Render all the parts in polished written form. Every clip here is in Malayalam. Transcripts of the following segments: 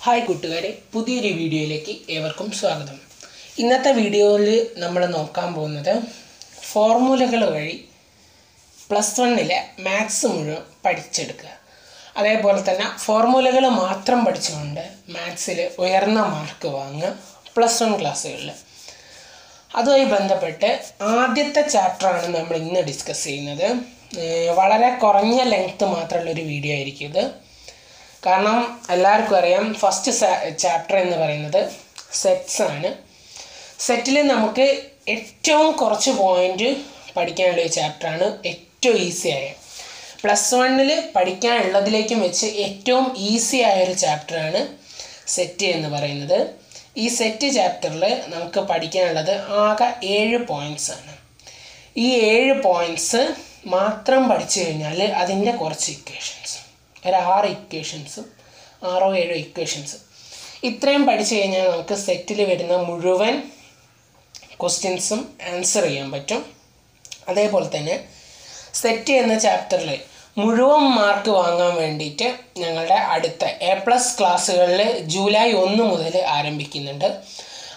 ഹായ് കൂട്ടുകാരെ, പുതിയൊരു വീഡിയോയിലേക്ക് ഏവർക്കും സ്വാഗതം. ഇന്നത്തെ വീഡിയോയിൽ നമ്മൾ നോക്കാൻ പോകുന്നത് ഫോർമുലകൾ വഴി +1 മാത്സ് മുഴുവൻ പഠിച്ചെടുക്കുക. അതേപോലെ തന്നെ ഫോർമുലകൾ മാത്രം പഠിച്ചുകൊണ്ട് മാത്സിൽ ഉയർന്ന മാർക്ക് വാങ്ങുക +1 ക്ലാസ്സുകളിൽ. അതുമായി ബന്ധപ്പെട്ട് ആദ്യത്തെ ചാപ്റ്ററാണ് നമ്മൾ ഇന്ന് ഡിസ്കസ് ചെയ്യുന്നത്. വളരെ കുറഞ്ഞ ലെങ്ത്ത് മാത്രമുള്ളൊരു വീഡിയോ ആയിരിക്കും ഇത്. കാരണം എല്ലാവർക്കും അറിയാം, ഫസ്റ്റ് ചാപ്റ്റർ എന്ന് പറയുന്നത് സെറ്റ്സ് ആണ്. സെറ്റിൽ നമുക്ക് ഏറ്റവും കുറച്ച് പോയിൻ്റ് പഠിക്കാനുള്ളൊരു ചാപ്റ്ററാണ്. ഏറ്റവും ഈസി ആയ +1 പഠിക്കാനുള്ളതിലേക്കും വെച്ച് ഏറ്റവും ഈസി ആയൊരു ചാപ്റ്ററാണ് സെറ്റ് എന്ന് പറയുന്നത്. ഈ സെറ്റ് ചാപ്റ്ററിൽ നമുക്ക് പഠിക്കാനുള്ളത് ആകെ 7 പോയിൻറ്റ്സ് ആണ്. ഈ 7 പോയിൻറ്റ്സ് മാത്രം പഠിച്ചു കഴിഞ്ഞാൽ അതിൻ്റെ കുറച്ച് ഇക്വേഷൻസ്, ഒരു 6 ഇക്വേഷൻസും 6-7 ഇക്വേഷൻസ് ഇത്രയും പഠിച്ചു കഴിഞ്ഞാൽ നമുക്ക് സെറ്റിൽ വരുന്ന മുഴുവൻ ക്വസ്റ്റ്യൻസും ആൻസർ ചെയ്യാൻ പറ്റും. അതേപോലെ തന്നെ സെറ്റ് എന്ന ചാപ്റ്ററിൽ മുഴുവൻ മാർക്ക് വാങ്ങാൻ വേണ്ടിയിട്ട് ഞങ്ങളുടെ അടുത്ത A+ ക്ലാസ്സുകളിൽ ജൂലൈ 1 മുതൽ ആരംഭിക്കുന്നുണ്ട്.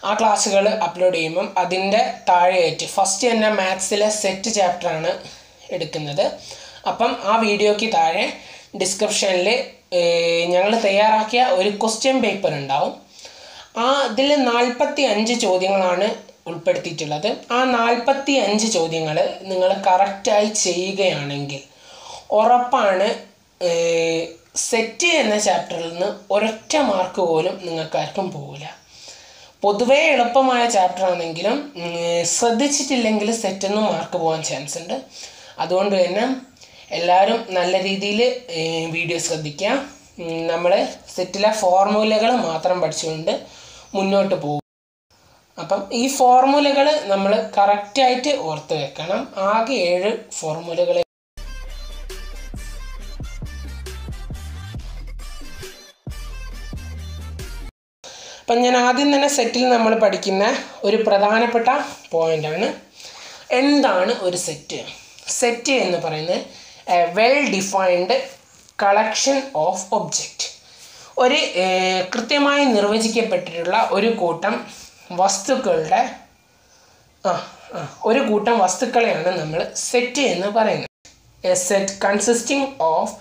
ആ ക്ലാസ്സുകൾ അപ്ലോഡ് ചെയ്യുമ്പം അതിൻ്റെ താഴെയായിട്ട് ഫസ്റ്റ് തന്നെ മാത്സിലെ സെറ്റ് ചാപ്റ്ററാണ് എടുക്കുന്നത്. അപ്പം ആ വീഡിയോയ്ക്ക് താഴെ ഡിസ്ക്രിപ്ഷനിൽ ഞങ്ങൾ തയ്യാറാക്കിയ ഒരു ക്വസ്റ്റ്യൻ പേപ്പർ ഉണ്ടാവും. അതിൽ 45 ചോദ്യങ്ങളാണ് ഉൾപ്പെടുത്തിയിട്ടുള്ളത്. ആ 45 ചോദ്യങ്ങൾ നിങ്ങൾ കറക്റ്റായി ചെയ്യുകയാണെങ്കിൽ ഉറപ്പാണ് സെറ്റ് എന്ന ചാപ്റ്ററിൽ നിന്ന് ഒരൊറ്റ മാർക്ക് പോലും നിങ്ങൾക്കാർക്കും പോകില്ല. പൊതുവേ എളുപ്പമായ ചാപ്റ്റർ ആണെങ്കിലും ശ്രദ്ധിച്ചിട്ടില്ലെങ്കിൽ സെറ്റൊന്നും മാർക്ക് പോകാൻ ചാൻസ് ഉണ്ട്. അതുകൊണ്ട് തന്നെ എല്ലാവരും നല്ല രീതിയിൽ വീഡിയോ ശ്രദ്ധിക്കുക. നമ്മൾ സെറ്റിലെ ഫോർമുലകൾ മാത്രം പഠിച്ചുകൊണ്ട് മുന്നോട്ട് പോകും. അപ്പം ഈ ഫോർമുലകൾ നമ്മൾ കറക്റ്റായിട്ട് ഓർത്ത് വെക്കണം. ആകെ 7 ഫോർമുലകൾ. അപ്പം ഞാൻ ആദ്യം തന്നെ സെറ്റിൽ നമ്മൾ പഠിക്കുന്ന ഒരു പ്രധാനപ്പെട്ട പോയിൻ്റാണ് എന്താണ് ഒരു സെറ്റ്. സെറ്റ് എന്ന് പറയുന്നത് A well defined collection of object. ഒരു കൃത്യമായി നിർവചിക്കപ്പെട്ടിട്ടുള്ള ഒരു കൂട്ടം വസ്തുക്കളുടെ ഒരു കൂട്ടം വസ്തുക്കളെയാണ് നമ്മൾ സെറ്റ് എന്ന് പറയുന്നത്. A set consisting of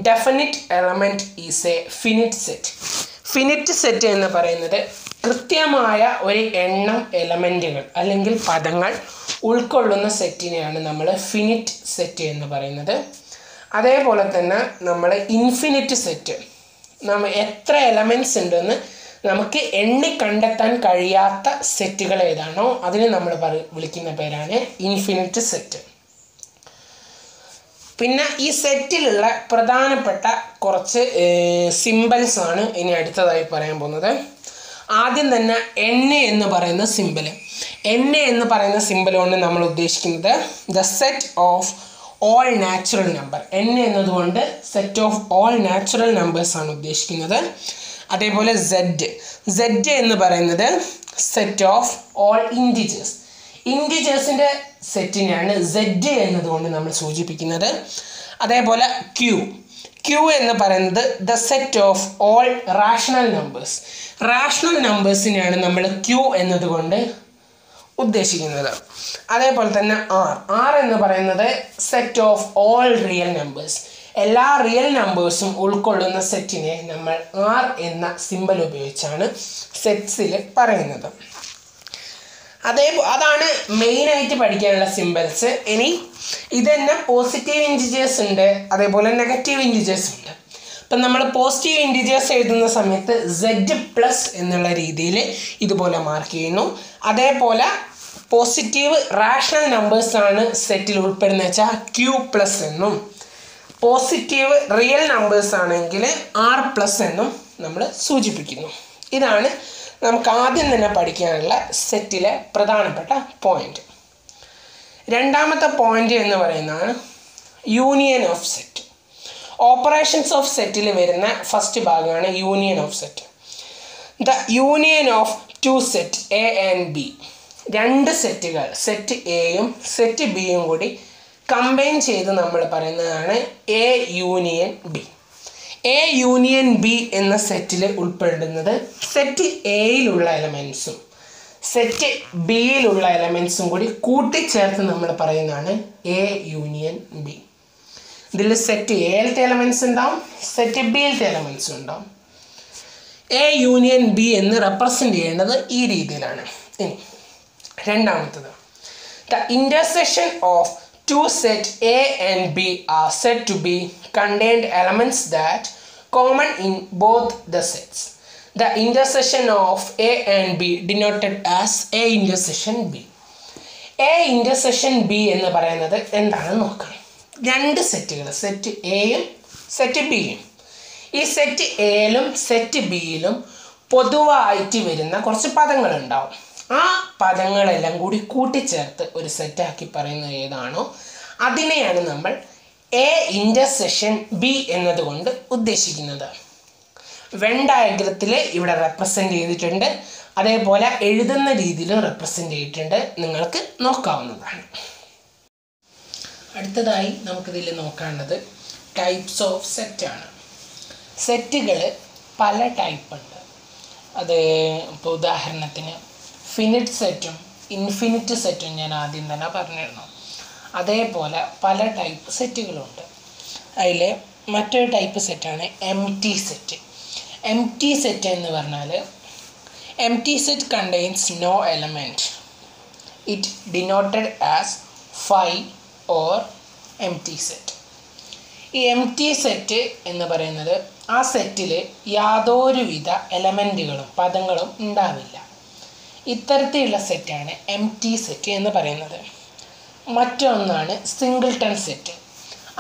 definite element is A finite set. Finite set എന്ന് പറയുന്നത് കൃത്യമായ ഒരു എണ്ണം എലമെൻറ്റുകൾ അല്ലെങ്കിൽ പദങ്ങൾ ഉൾക്കൊള്ളുന്ന സെറ്റിനെയാണ് നമ്മൾ ഫിനിറ്റ് സെറ്റ് എന്ന് പറയുന്നത്. അതേപോലെ തന്നെ നമ്മൾ ഇൻഫിനിറ്റ് സെറ്റ്, എത്ര എലമെൻറ്റ്സ് ഉണ്ടെന്ന് നമുക്ക് എണ്ണി കണ്ടെത്താൻ കഴിയാത്ത സെറ്റുകൾ ഏതാണോ അതിനെ നമ്മൾ വിളിക്കുന്ന പേരാണ് ഇൻഫിനിറ്റ് സെറ്റ്. പിന്നെ ഈ സെറ്റിലുള്ള പ്രധാനപ്പെട്ട കുറച്ച് സിമ്പിൾസ് ആണ് ഇനി അടുത്തതായി പറയാൻ പോകുന്നത്. ആദ്യം തന്നെ n എന്ന് പറയുന്ന സിമ്പിൾ. n എന്ന് പറയുന്ന സിമ്പിൾ കൊണ്ട് നമ്മൾ ഉദ്ദേശിക്കുന്നത് the set of all natural number. n എന്നതുകൊണ്ട് set of all natural numbers ആണ് ഉദ്ദേശിക്കുന്നത്. അതേപോലെ z എന്ന് പറയുന്നത് സെറ്റ് ഓഫ് ഓൾ ഇൻറ്റിജേഴ്സ്. ഇൻറ്റിജേഴ്സിൻ്റെ സെറ്റിനെയാണ് z എന്നതുകൊണ്ട് നമ്മൾ സൂചിപ്പിക്കുന്നത്. അതേപോലെ q എന്ന് പറയുന്നത് the set of all rational numbers. Rational നമ്പേഴ്സിനെയാണ് നമ്മൾ q എന്നതുകൊണ്ട് ഉദ്ദേശിക്കുന്നത്. അതേപോലെ തന്നെ r എന്ന് പറയുന്നത് set of all real numbers. എല്ലാ റിയൽ നമ്പേഴ്സും ഉൾക്കൊള്ളുന്ന സെറ്റിനെ നമ്മൾ r എന്ന സിമ്പൽ ഉപയോഗിച്ചാണ് സെറ്റ്സിൽ പറയുന്നത്. അതാണ് മെയിനായിട്ട് പഠിക്കാനുള്ള സിമ്പിൾസ്. ഇനി ഇതന്നെ പോസിറ്റീവ് ഇൻറ്റിജേഴ്സ് ഉണ്ട്, അതേപോലെ നെഗറ്റീവ് ഇൻറ്റിജേഴ്സ് ഉണ്ട്. അപ്പം നമ്മൾ പോസിറ്റീവ് ഇൻറ്റിജേഴ്സ് എഴുതുന്ന സമയത്ത് z+ എന്നുള്ള രീതിയിൽ ഇതുപോലെ മാർക്ക് ചെയ്യുന്നു. അതേപോലെ പോസിറ്റീവ് റാഷണൽ നമ്പേഴ്സാണ് സെറ്റിൽ ഉൾപ്പെടുന്ന വെച്ചാൽ q+ എന്നും, പോസിറ്റീവ് റിയൽ നമ്പേഴ്സ് ആണെങ്കിൽ r+ എന്നും നമ്മൾ സൂചിപ്പിക്കുന്നു. ഇതാണ് നമുക്ക് ആദ്യം തന്നെ പഠിക്കാനുള്ള സെറ്റിലെ പ്രധാനപ്പെട്ട പോയിന്റ്. രണ്ടാമത്തെ പോയിന്റ് എന്ന് പറയുന്നതാണ് union of set. Operations of സെറ്റിൽ വരുന്ന ഫസ്റ്റ് ഭാഗമാണ് union of set. The union of 2 set A and B. രണ്ട് സെറ്റുകൾ സെറ്റ് എയും സെറ്റ് ബിയും കൂടി കമ്പൈൻ ചെയ്ത് നമ്മൾ പറയുന്നതാണ് A union B. A union B എന്ന സെറ്റിൽ ഉൾപ്പെടുന്നത് സെറ്റ് എയിലുള്ള എലമെൻസും സെറ്റ് ബിയിലുള്ള എലമെൻസും കൂടി കൂട്ടിച്ചേർത്ത് നമ്മൾ പറയുന്നതാണ് എ യൂണിയൻ ബി. ഇതിൽ സെറ്റ് എയിലത്തെ എലമെൻസ് ഉണ്ടാവും, സെറ്റ് ബിയിലത്തെ എലമെൻസും ഉണ്ടാവും. എ യൂണിയൻ ബി എന്ന് റെപ്രസെൻ്റ് ചെയ്യേണ്ടത് ഈ രീതിയിലാണ്. ഇനി രണ്ടാമത്തത്, the intersection of two set A and B are said to be contained elements that common in both the sets. The intersection of A and B denoted as A intersection B. A intersection B എന്ന് പറയുന്നത് എന്താണെന്ന് നോക്കാം. രണ്ട് സെറ്റുകൾ സെറ്റ് എയും സെറ്റ് ബിയും. ഈ സെറ്റ് എയിലും സെറ്റ് ബിയിലും പൊതുവായിട്ട് വരുന്ന കുറച്ച് പദങ്ങളുണ്ടാവും. ആ പദങ്ങളെല്ലാം കൂടി കൂട്ടിച്ചേർത്ത് ഒരു സെറ്റാക്കി പറയുന്നത് ഏതാണോ അതിനെയാണ് നമ്മൾ എ ഇൻ്റർസെക്ഷൻ ബി എന്നതുകൊണ്ട് ഉദ്ദേശിക്കുന്നത്. വെൻ ഡയഗ്രത്തിൽ ഇവിടെ റെപ്രസെൻ്റ് ചെയ്തിട്ടുണ്ട്, അതേപോലെ എഴുതുന്ന രീതിയിലും റെപ്രസെൻ്റ് ചെയ്തിട്ടുണ്ട്, നിങ്ങൾക്ക് നോക്കാവുന്നതാണ്. അടുത്തതായി നമുക്കിതിൽ നോക്കേണ്ടത് ടൈപ്സ് ഓഫ് സെറ്റാണ്. സെറ്റുകൾ പല ടൈപ്പ് ഉണ്ട്. അത് ഇപ്പോൾ ഉദാഹരണത്തിന് ഫിനിറ്റ് സെറ്റും ഇൻഫിനിറ്റ് സെറ്റും ഞാൻ ആദ്യം തന്നെ പറഞ്ഞിരുന്നു. അതേപോലെ പല ടൈപ്പ് സെറ്റുകളുണ്ട്. അതിൽ മറ്റൊരു ടൈപ്പ് സെറ്റാണ് empty set. Empty set എന്ന് പറഞ്ഞാൽ empty set contains no element. It denoted as phi or empty set. ഈ എം ടി സെറ്റ് എന്ന് പറയുന്നത് ആ സെറ്റിൽ യാതൊരുവിധ എലമെൻറ്റുകളും പദങ്ങളും ഉണ്ടാവില്ല. ഇത്തരത്തിലുള്ള സെറ്റാണ് എം ടി സെറ്റ് എന്ന് പറയുന്നത്. മറ്റൊന്നാണ് സിംഗിൾട്ടൺ സെറ്റ്.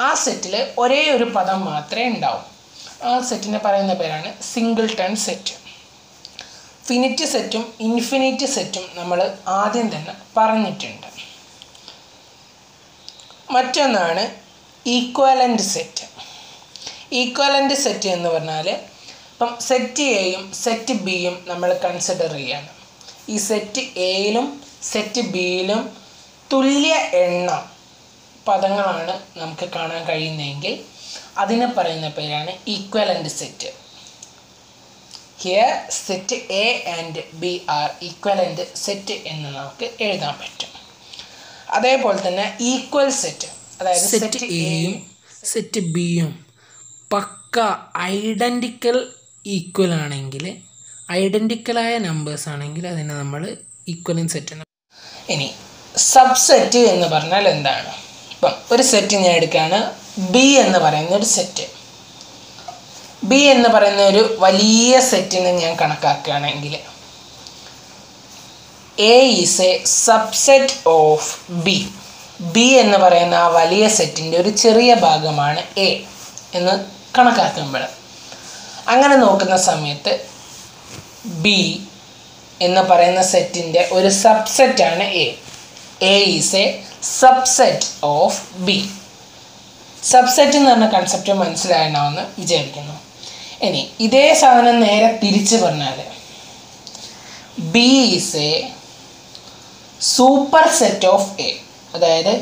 ആ സെറ്റിൽ ഒരേ ഒരു പദം മാത്രമേ ഉണ്ടാവൂ. ആ സെറ്റിനെ പറയുന്ന പേരാണ് സിംഗിൾട്ടൺ സെറ്റ്. ഫിനിറ്റ് സെറ്റും ഇൻഫിനിറ്റ് സെറ്റും നമ്മൾ ആദ്യം തന്നെ പറഞ്ഞിട്ടുണ്ട്. മറ്റൊന്നാണ് ഈക്വലൻ്റ് സെറ്റ്. ഈക്വലൻ്റ് സെറ്റ് എന്ന് പറഞ്ഞാൽ ഇപ്പം സെറ്റ് എയും സെറ്റ് ബിയും നമ്മൾ കൺസിഡർ ചെയ്യാണ്. ഈ സെറ്റ് എയിലും സെറ്റ് ബിയിലും തുല്യ എണ്ണം പദങ്ങളാണ് നമുക്ക് കാണാൻ കഴിയുന്നതെങ്കിൽ അതിനെ പറയുന്ന പേരാണ് equivalent set. Here set A and B are equivalent set എന്ന് നമുക്ക് എഴുതാൻ പറ്റും. അതേപോലെ തന്നെ ഈക്വൽ സെറ്റ്, അതായത് സെറ്റ് എയും സെറ്റ് ബിയും പക്ക ഐഡൻറ്റിക്കൽ ഈക്വൽ ആണെങ്കിൽ, ഐഡൻറ്റിക്കലായ നമ്പേഴ്സ് ആണെങ്കിൽ അതിനെ നമ്മൾ ഈക്വലൻ്റ് സെറ്റ് എന്ന്. ഇനി സബ്സെറ്റ് എന്ന് പറഞ്ഞാൽ എന്താണ്? ഇപ്പം ഒരു സെറ്റ് ഞാൻ എടുക്കുകയാണ്, ബി എന്ന് പറയുന്ന ഒരു സെറ്റ്. ബി എന്ന് പറയുന്ന ഒരു വലിയ സെറ്റിനെ ഞാൻ കണക്കാക്കുകയാണെങ്കിൽ A is A subset of B. B എന്ന് പറയുന്ന ആ വലിയ സെറ്റിൻ്റെ ഒരു ചെറിയ ഭാഗമാണ് എ എന്ന് കണക്കാക്കുമ്പോൾ, അങ്ങനെ നോക്കുന്ന സമയത്ത് ബി എന്ന് പറയുന്ന സെറ്റിൻ്റെ ഒരു സബ്സെറ്റാണ് A. A is A subset of B. Subset എന്ന് പറഞ്ഞ കൺസെപ്റ്റ് മനസ്സിലായെന്നാവെന്ന് വിചാരിക്കുന്നു. ഇനി ഇതേ സാധനം നേരെ തിരിച്ച് പറഞ്ഞാൽ B is A super set of A. അതായത്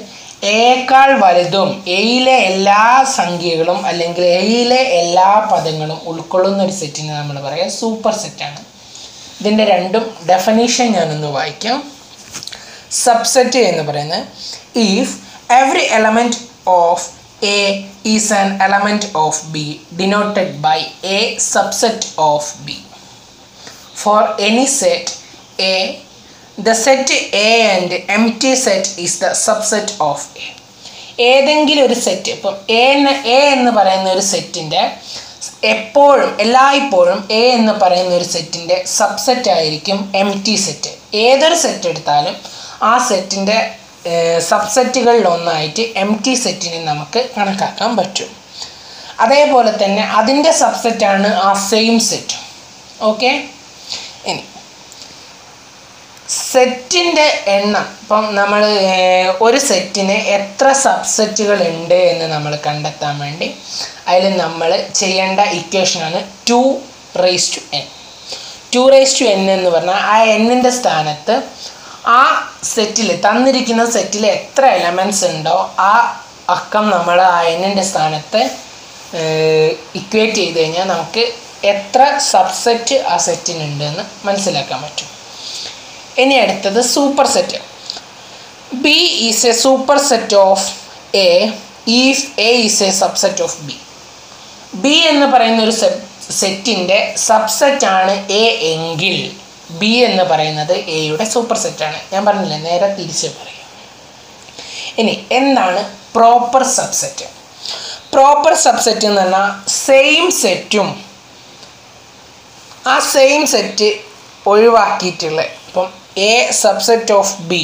എയേക്കാൾ വലുതും എയിലെ എല്ലാ സംഖ്യകളും അല്ലെങ്കിൽ എയിലെ എല്ലാ പദങ്ങളും ഉൾക്കൊള്ളുന്ന ഒരു സെറ്റിന് നമ്മൾ പറയുക സൂപ്പർ സെറ്റാണ്. ഇതിൻ്റെ രണ്ടും ഡെഫിനീഷൻ ഞാനൊന്ന് വായിക്കാം. സബ്സെറ്റ് എന്ന് പറയുന്നത് if every element of A is an element of B denoted by A subset of B. For any set A, the set A and empty set is the subset of A. ഏതെങ്കിലും ഒരു സെറ്റ്, ഇപ്പം എ എന്ന് പറയുന്ന ഒരു സെറ്റിൻ്റെ എപ്പോഴും എല്ലായ്പ്പോഴും എ എന്ന് പറയുന്ന ഒരു സെറ്റിൻ്റെ സബ്സെറ്റ് ആയിരിക്കും എം ടി സെറ്റ്. ഏതൊരു സെറ്റ് എടുത്താലും ആ സെറ്റിൻ്റെ സബ്സെറ്റുകളിലൊന്നായിട്ട് എം ടി സെറ്റിനെ നമുക്ക് കണക്കാക്കാൻ പറ്റും. അതേപോലെ തന്നെ അതിൻ്റെ സബ്സെറ്റാണ് ആ സെയിം സെറ്റ്. ഓക്കെ, ഇനി സെറ്റിൻ്റെ എണ്ണം, ഇപ്പം നമ്മൾ ഒരു സെറ്റിന് എത്ര സബ്സെറ്റുകൾ ഉണ്ട് എന്ന് നമ്മൾ കണ്ടെത്താൻ വേണ്ടി അതിൽ നമ്മൾ ചെയ്യേണ്ട ഇക്വേഷനാണ് 2 raised to n. 2 raised to n എന്ന് പറഞ്ഞാൽ ആ എന്നിൻ്റെ സ്ഥാനത്ത് ആ സെറ്റിൽ തന്നിരിക്കുന്ന സെറ്റിൽ എത്ര എലമെൻറ്റ്സ് ഉണ്ടോ ആ അക്കം നമ്മൾ ആ എന്നിൻ്റെ സ്ഥാനത്ത് ഇക്വേറ്റ് ചെയ്ത് കഴിഞ്ഞാൽ നമുക്ക് എത്ര സബ്സെറ്റ് ആ സെറ്റിനുണ്ടെന്ന് മനസ്സിലാക്കാൻ പറ്റും. ഇനി അടുത്തത് super set. B is A super set of A if A is A subset of B. B എന്ന് പറയുന്ന ഒരു സെറ്റിൻ്റെ സബ്സെറ്റാണ് എ എങ്കിൽ ബി എന്ന് പറയുന്നത് എയുടെ സൂപ്പർ സെറ്റാണ്. ഞാൻ പറഞ്ഞില്ലേ, നേരെ തിരിച്ച് പറയാം. ഇനി എന്താണ് പ്രോപ്പർ സബ്സെറ്റ്? പ്രോപ്പർ സബ്സെറ്റ് എന്ന് പറഞ്ഞാൽ സെയിം സെറ്റും ആ സെയിം സെറ്റ് ഒഴിവാക്കിയിട്ടുള്ള, ഇപ്പം എ സബ്സെറ്റ് ഓഫ് ബി,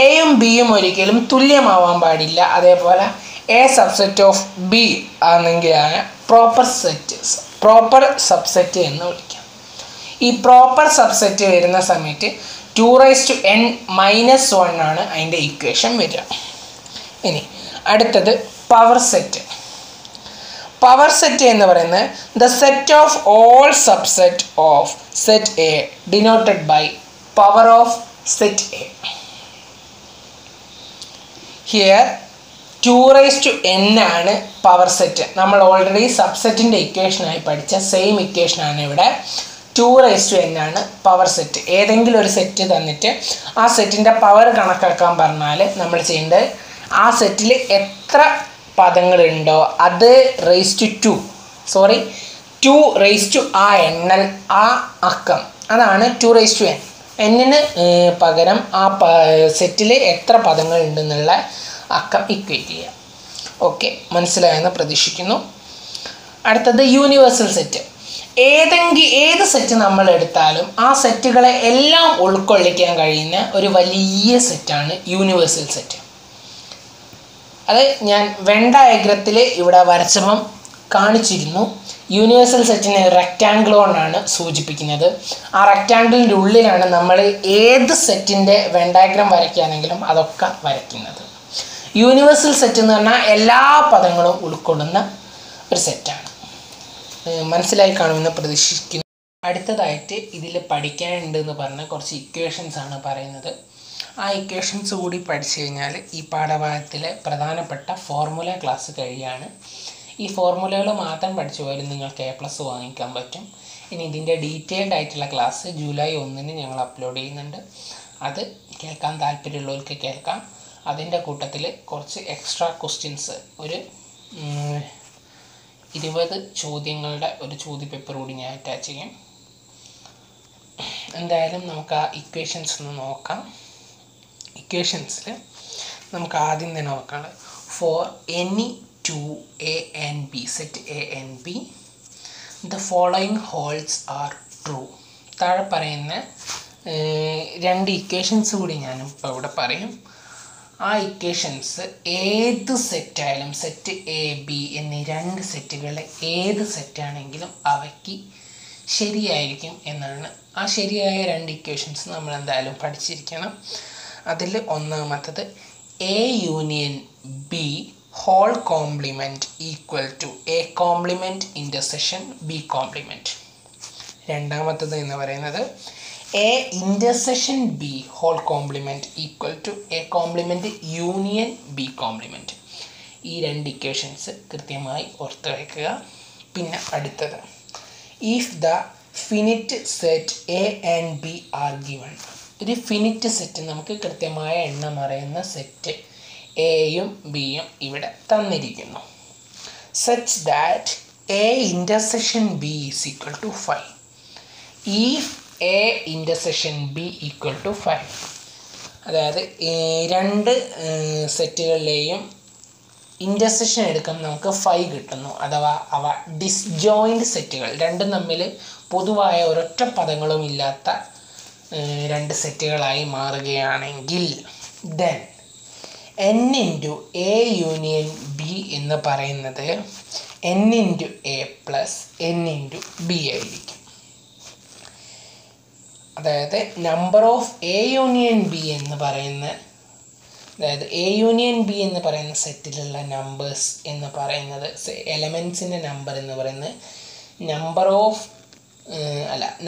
എയും ബിയും ഒരിക്കലും തുല്യമാവാൻ പാടില്ല. അതേപോലെ എ സബ്സെറ്റ് ഓഫ് ബി ആണെങ്കിലാണ് പ്രോപ്പർ സബ്സെറ്റ് എന്ന് വിളിക്കാം. ഈ പ്രോപ്പർ സബ്സെറ്റ് വരുന്ന സമയത്ത് 2n-1 ആണ് അതിൻ്റെ ഇക്വേഷൻ വരിക. ഇനി അടുത്തത് പവർ സെറ്റ്. പവർ സെറ്റ് എന്ന് പറയുന്നത് the set of all subset of set A denoted by power of set A. Here 2n ആണ് പവർ സെറ്റ്. നമ്മൾ ഓൾറെഡി സബ്സെറ്റിൻ്റെ ഇക്വേഷനായി പഠിച്ച സെയിം ഇക്വേഷനാണ് ഇവിടെ. 2n ആണ് പവർ സെറ്റ്. ഏതെങ്കിലും ഒരു സെറ്റ് തന്നിട്ട് ആ സെറ്റിൻ്റെ പവർ കണക്കാക്കാൻ പറഞ്ഞാൽ നമ്മൾ ചെയ്യേണ്ടത് ആ സെറ്റിൽ എത്ര പദങ്ങളുണ്ടോ അത് ടു ആ എണ്ണൽ ആ അക്കം, അതാണ് 2n. എന്നിന് പകരം ആ സെറ്റിൽ എത്ര പദങ്ങൾ ഉണ്ടെന്നുള്ള അക്കം ഇക്വേറ്റ് ചെയ്യുക. ഓക്കെ, മനസ്സിലായെന്ന് പ്രതീക്ഷിക്കുന്നു. അടുത്തത് യൂണിവേഴ്സൽ സെറ്റ്. ഏത് സെറ്റ് നമ്മൾ എടുത്താലും ആ സെറ്റുകളെ എല്ലാം ഉൾക്കൊള്ളിക്കാൻ കഴിയുന്ന ഒരു വലിയ സെറ്റാണ് യൂണിവേഴ്സൽ സെറ്റ്. അത് ഞാൻ വെൻ ഡയഗ്രത്തിൽ ഇവിടെ വരച്ചപ്പം കാണിച്ചിരുന്നു. യൂണിവേഴ്സൽ സെറ്റിനെ റെക്റ്റാങ്കിൾ കൊണ്ടാണ് സൂചിപ്പിക്കുന്നത്. ആ റെക്റ്റാങ്കിളിൻ്റെ ഉള്ളിലാണ് നമ്മൾ ഏത് സെറ്റിൻ്റെ വെൻ ഡയഗ്രം വരയ്ക്കുകയാണെങ്കിലും അതൊക്കെ വരയ്ക്കുന്നത്. യൂണിവേഴ്സൽ സെറ്റ് എന്ന് പറഞ്ഞാൽ എല്ലാ പദങ്ങളും ഉൾക്കൊള്ളുന്ന ഒരു സെറ്റാണ്. മനസ്സിലായി കാണുമെന്ന് പ്രതീക്ഷിക്കുന്നു. അടുത്തതായിട്ട് ഇതിൽ പഠിക്കാനുണ്ടെന്ന് പറഞ്ഞ കുറച്ച് ഇക്വേഷൻസ് ആണ് പറയുന്നത്. ആ ഇക്വേഷൻസ് കൂടി പഠിച്ചു കഴിഞ്ഞാൽ ഈ പാഠഭാഗത്തിലെ പ്രധാനപ്പെട്ട ഫോർമുല ക്ലാസ് കഴിയാണ്. ഈ ഫോർമുലകൾ മാത്രം പഠിച്ചു പോയാലും നിങ്ങൾക്ക് A+ വാങ്ങിക്കാൻ പറ്റും. ഇനി ഇതിൻ്റെ ഡീറ്റെയിൽഡ് ആയിട്ടുള്ള ക്ലാസ് ജൂലൈ 1 ഞങ്ങൾ അപ്ലോഡ് ചെയ്യുന്നുണ്ട്. അത് കേൾക്കാൻ താല്പര്യമുള്ളവർക്ക് കേൾക്കാം. അതിൻ്റെ കൂട്ടത്തിൽ കുറച്ച് എക്സ്ട്രാ ക്വസ്റ്റ്യൻസ്, ഒരു 20 ചോദ്യങ്ങളുടെ ഒരു ചോദ്യപേപ്പർ കൂടി ഞാൻ അറ്റാച്ച് ചെയ്യും. എന്തായാലും നമുക്ക് ആ ഇക്വേഷൻസ് ഒന്ന് നോക്കാം. ഇക്വേഷൻസിൽ നമുക്ക് ആദ്യം തന്നെ നോക്കാം. For any 2a and b, set a and b, the following holds are true. താഴെ പറയുന്ന രണ്ട് ഇക്വേഷൻസ് കൂടി ഞാനിപ്പോൾ ഇവിടെ പറയും. ആ ഇക്വേഷൻസ് ഏത് സെറ്റായാലും, സെറ്റ് എ ബി എന്നീ രണ്ട് സെറ്റുകളിലെ ഏത് സെറ്റാണെങ്കിലും അവയ്ക്ക് ശരിയായിരിക്കും എന്നാണ്. ആ ശരിയായ രണ്ട് ഇക്വേഷൻസ് നമ്മൾ എന്തായാലും പഠിച്ചിരിക്കണം. അതിൽ ഒന്നാമത്തത് A union B whole complement equal to A complement intersection B complement. രണ്ടാമത്തത് എന്ന് പറയുന്നത് A intersection B whole complement equal to A complement union B complement. ഈ രണ്ട് ഇക്വേഷൻസ് കൃത്യമായി ഓർത്ത് വയ്ക്കുക. പിന്നെ അടുത്തത് if the finite set A and B are given. ഒരു ഫിനിറ്റ് സെറ്റ്, നമുക്ക് കൃത്യമായ എണ്ണം അറിയുന്ന സെറ്റ് എയും ബിയും ഇവിടെ തന്നിരിക്കുന്നു. Such that A intersection B is equal to 5. If A intersection B equal to 5, അതായത് രണ്ട് സെറ്റുകളിലെയും ഇൻ്റർസെക്ഷൻ എടുക്കുമ്പോൾ നമുക്ക് 5 കിട്ടുന്നു. അഥവാ അവ ഡിസ്ജോയിൻറ്റ് സെറ്റുകൾ, രണ്ടും തമ്മിൽ പൊതുവായ ഒരൊറ്റ പദങ്ങളും ഇല്ലാത്ത രണ്ട് സെറ്റുകളായി മാറുകയാണെങ്കിൽ then n into A union B എന്ന് പറയുന്നത് n into A plus n into B ആയിരിക്കും. അതായത് number of A union B എന്ന് പറയുന്ന, അതായത് എ യൂണിയൻ ബി എന്ന് പറയുന്ന സെറ്റിലുള്ള നമ്പേഴ്സ് എന്ന് പറയുന്നത്, എലമെൻസിൻ്റെ നമ്പർ എന്ന് പറയുന്നത്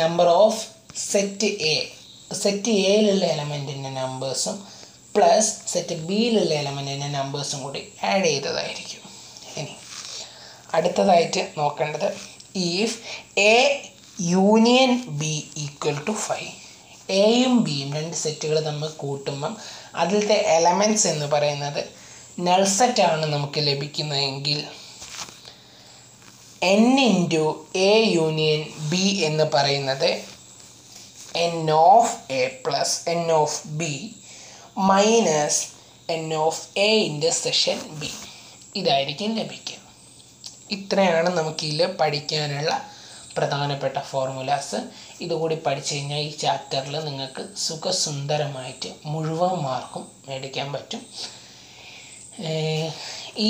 number of set A set എയിലുള്ള എലമെൻറ്റിൻ്റെ നമ്പേഴ്സും പ്ലസ് സെറ്റ് ബിയിലുള്ള എലമെൻറ്റിൻ്റെ നമ്പേഴ്സും കൂടി ആഡ് ചെയ്തതായിരിക്കും. ഇനി അടുത്തതായിട്ട് നോക്കേണ്ടത് if A union B equal to 5, എയും ബിയും രണ്ട് സെറ്റുകൾ നമ്മൾ കൂട്ടുമ്പം അതിലത്തെ എലമെൻറ്റ്സ് എന്ന് പറയുന്നത് നൾ സെറ്റാണ് നമുക്ക് ലഭിക്കുന്നതെങ്കിൽ n into A union B എന്ന് പറയുന്നത് n of A plus n of B minus n of A intersection B ഇതായിരിക്കും ലഭിക്കുക. ഇത്രയാണ് നമുക്കിതിൽ പഠിക്കാനുള്ള പ്രധാനപ്പെട്ട ഫോർമുലാസ്. ഇതുകൂടി പഠിച്ചു കഴിഞ്ഞാൽ ഈ ചാപ്റ്ററിൽ നിങ്ങൾക്ക് സുഖസുന്ദരമായിട്ട് മുഴുവൻ മാർക്കും മേടിക്കാൻ പറ്റും.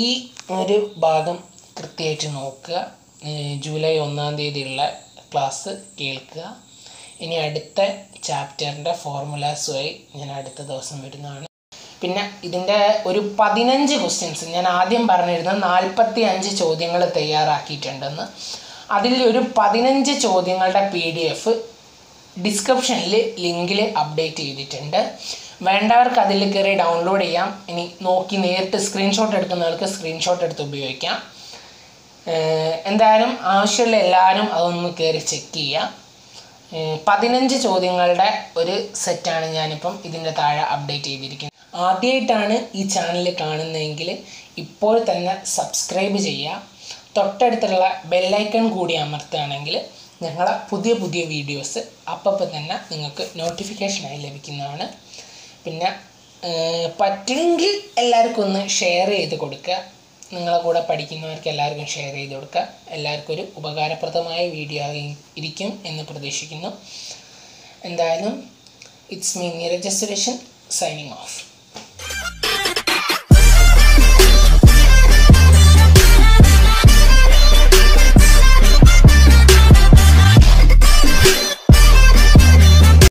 ഈ ഒരു ഭാഗം കൃത്യമായിട്ട് നോക്കുക. ജൂലൈ 1-ാം തീയതിയുള്ള ക്ലാസ് കേൾക്കുക. ഇനി അടുത്ത ചാപ്റ്ററിൻ്റെ ഫോർമുലാസുമായി ഞാൻ അടുത്ത ദിവസം വരുന്നതാണ്. പിന്നെ ഇതിൻ്റെ ഒരു 15 ക്വസ്റ്റ്യൻസ് ഞാൻ ആദ്യം പറഞ്ഞിരുന്നത് 45 ചോദ്യങ്ങൾ തയ്യാറാക്കിയിട്ടുണ്ടെന്ന്. അതിൽ ഒരു 15 ചോദ്യങ്ങളുടെ PDF ഡിസ്ക്രിപ്ഷനിൽ ലിങ്കിൽ അപ്ഡേറ്റ് ചെയ്തിട്ടുണ്ട്. വേണ്ടവർക്ക് അതിൽ കയറി ഡൗൺലോഡ് ചെയ്യാം. ഇനി നോക്കി നേരിട്ട് സ്ക്രീൻഷോട്ട് എടുക്കുന്നവർക്ക് സ്ക്രീൻഷോട്ട് എടുത്ത് ഉപയോഗിക്കാം. എന്തായാലും ആവശ്യമുള്ള എല്ലാവരും അതൊന്ന് കയറി ചെക്ക് ചെയ്യാം. 15 ചോദ്യങ്ങളുടെ ഒരു സെറ്റാണ് ഞാനിപ്പം ഇതിൻ്റെ താഴെ അപ്ഡേറ്റ് ചെയ്തിരിക്കുന്നത്. ആദ്യമായിട്ടാണ് ഈ ചാനൽ കാണുന്നതെങ്കിൽ ഇപ്പോൾ തന്നെ സബ്സ്ക്രൈബ് ചെയ്യുക. തൊട്ടടുത്തുള്ള ബെല്ലൈക്കൺ കൂടി അമർത്തുകയാണെങ്കിൽ ഞങ്ങളെ പുതിയ പുതിയ വീഡിയോസ് അപ്പം തന്നെ നിങ്ങൾക്ക് നോട്ടിഫിക്കേഷനായി ലഭിക്കുന്നതാണ്. പിന്നെ പറ്റുമെങ്കിൽ എല്ലാവർക്കും ഒന്ന് ഷെയർ ചെയ്ത് കൊടുക്കുക. നിങ്ങളെ കൂടെ പഠിക്കുന്നവർക്ക് എല്ലാവർക്കും ഷെയർ ചെയ്ത് കൊടുക്കുക. എല്ലാവർക്കും ഒരു ഉപകാരപ്രദമായ വീഡിയോ ഇരിക്കും എന്ന് പ്രതീക്ഷിക്കുന്നു. എന്തായാലും it's me Neeraj Sureshan signing off.